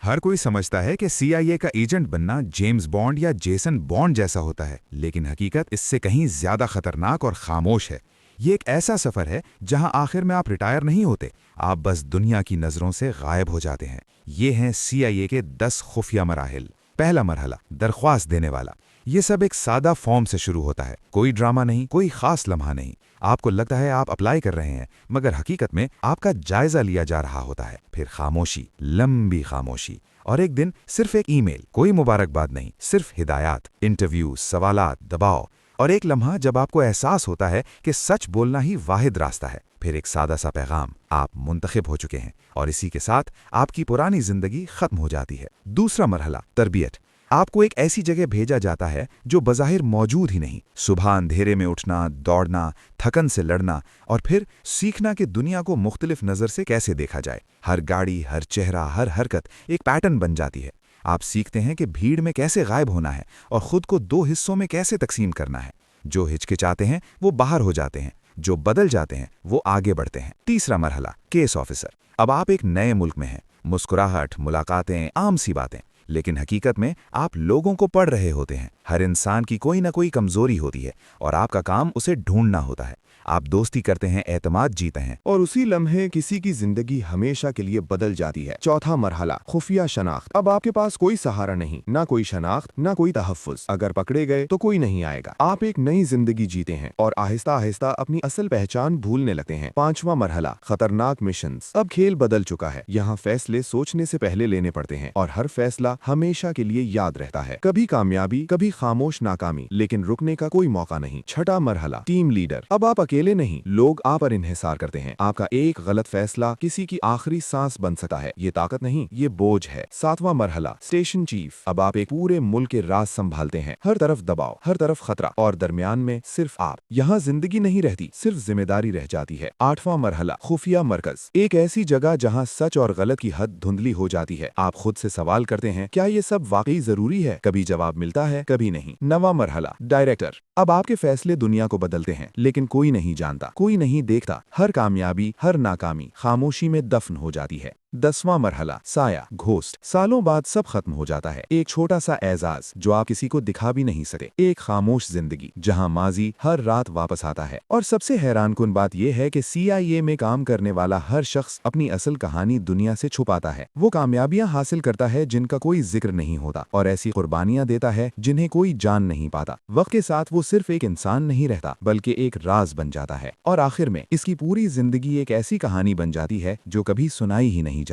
हर कोई समझता है कि CIA का एजेंट बनना जेम्स बॉन्ड या जेसन बॉन्ड जैसा होता है, लेकिन हकीकत इससे कहीं ज्यादा खतरनाक और खामोश है। ये एक ऐसा सफर है जहां आखिर में आप रिटायर नहीं होते, आप बस दुनिया की नजरों से गायब हो जाते हैं। ये हैं CIA के 10 खुफिया मराहिल। पहला मरहला, दरख्वास्त देने वाला। ये सब एक सादा फॉर्म से शुरू होता है, कोई ड्रामा नहीं, कोई खास लम्हा नहीं। आपको लगता है आप अप्लाई कर रहे हैं, मगर हकीकत में आपका जायजा लिया जा रहा होता है। फिर खामोशी, लंबी खामोशी, और एक दिन सिर्फ एक ईमेल, कोई मुबारकबाद नहीं, सिर्फ हिदायत, इंटरव्यू, सवालात, दबाव, और एक लम्हा जब आपको एहसास होता है कि सच बोलना ही वाहिद रास्ता है। फिर एक सादा सा पैगाम, आप मुंतखब हो चुके हैं, और इसी के साथ आपकी पुरानी जिंदगी खत्म हो जाती है। दूसरा मरहला, तरबियत। आपको एक ऐसी जगह भेजा जाता है जो बज़ाहिर मौजूद ही नहीं। सुबह अंधेरे में उठना, दौड़ना, थकन से लड़ना, और फिर सीखना कि दुनिया को मुख्तलिफ नज़र से कैसे देखा जाए। हर गाड़ी, हर चेहरा, हर हरकत एक पैटर्न बन जाती है। आप सीखते हैं कि भीड़ में कैसे गायब होना है और खुद को 2 हिस्सों में कैसे तकसीम करना है। जो हिचकिचाते हैं वो बाहर हो जाते हैं, जो बदल जाते हैं वो आगे बढ़ते हैं। तीसरा मरहला, केस ऑफिसर। अब आप एक नए मुल्क में हैं। मुस्कुराहट, मुलाकातें, आम सी बातें, लेकिन हकीकत में आप लोगों को पढ़ रहे होते हैं। हर इंसान की कोई ना कोई कमजोरी होती है और आपका काम उसे ढूंढना होता है। आप दोस्ती करते हैं, एतमाद जीते हैं, और उसी लम्हे किसी की जिंदगी हमेशा के लिए बदल जाती है। चौथा मरहला, खुफिया शनाख्त। अब आपके पास कोई सहारा नहीं, ना कोई शनाख्त, ना कोई तहफ़्फ़ुज़। अगर पकड़े गए तो कोई नहीं आएगा। आप एक नई जिंदगी जीते हैं और आहिस्ता आहिस्ता अपनी असल पहचान भूलने लगते हैं। पांचवा मरहला, खतरनाक मिशंस। अब खेल बदल चुका है। यहाँ फैसले सोचने से पहले लेने पड़ते हैं और हर फैसला हमेशा के लिए याद रहता है। कभी कामयाबी, कभी खामोश नाकामी, लेकिन रुकने का कोई मौका नहीं। छठा मरहला, टीम लीडर। अब आप अकेले नहीं, लोग आप पर इन्हिसार करते हैं। आपका एक गलत फैसला किसी की आखिरी सांस बन सकता है। ये ताकत नहीं, ये बोझ है। सातवां मरहला, स्टेशन चीफ। अब आप एक पूरे मुल्क के राज संभालते हैं। हर तरफ दबाव, हर तरफ खतरा, और दरमियान में सिर्फ आप। यहाँ जिंदगी नहीं रहती, सिर्फ जिम्मेदारी रह जाती है। आठवां मरहला, खुफिया मरकज। एक ऐसी जगह जहाँ सच और गलत की हद धुंधली हो जाती है। आप खुद से सवाल करते हैं, क्या ये सब वाकई जरूरी है? कभी जवाब मिलता है, कभी नहीं। नवां मरहला, डायरेक्टर। अब आपके फैसले दुनिया को बदलते हैं, लेकिन कोई नहीं जानता, कोई नहीं देखता। हर कामयाबी, हर नाकामी खामोशी में दफन हो जाती है। 10वां मरहला, साया, घोस्ट। सालों बाद सब खत्म हो जाता है। एक छोटा सा एजाज जो आप किसी को दिखा भी नहीं सके। एक खामोश जिंदगी जहां माजी हर रात वापस आता है। और सबसे हैरानकुन बात यह है कि CIA में काम करने वाला हर शख्स अपनी असल कहानी दुनिया से छुपाता है। वो कामयाबियां हासिल करता है जिनका कोई जिक्र नहीं होता, और ऐसी कुर्बानियां देता है जिन्हें कोई जान नहीं पाता। वक्त के साथ वो सिर्फ एक इंसान नहीं रहता, बल्कि एक राज बन जाता है। और आखिर में इसकी पूरी जिंदगी एक ऐसी कहानी बन जाती है जो कभी सुनाई ही नहीं जाती।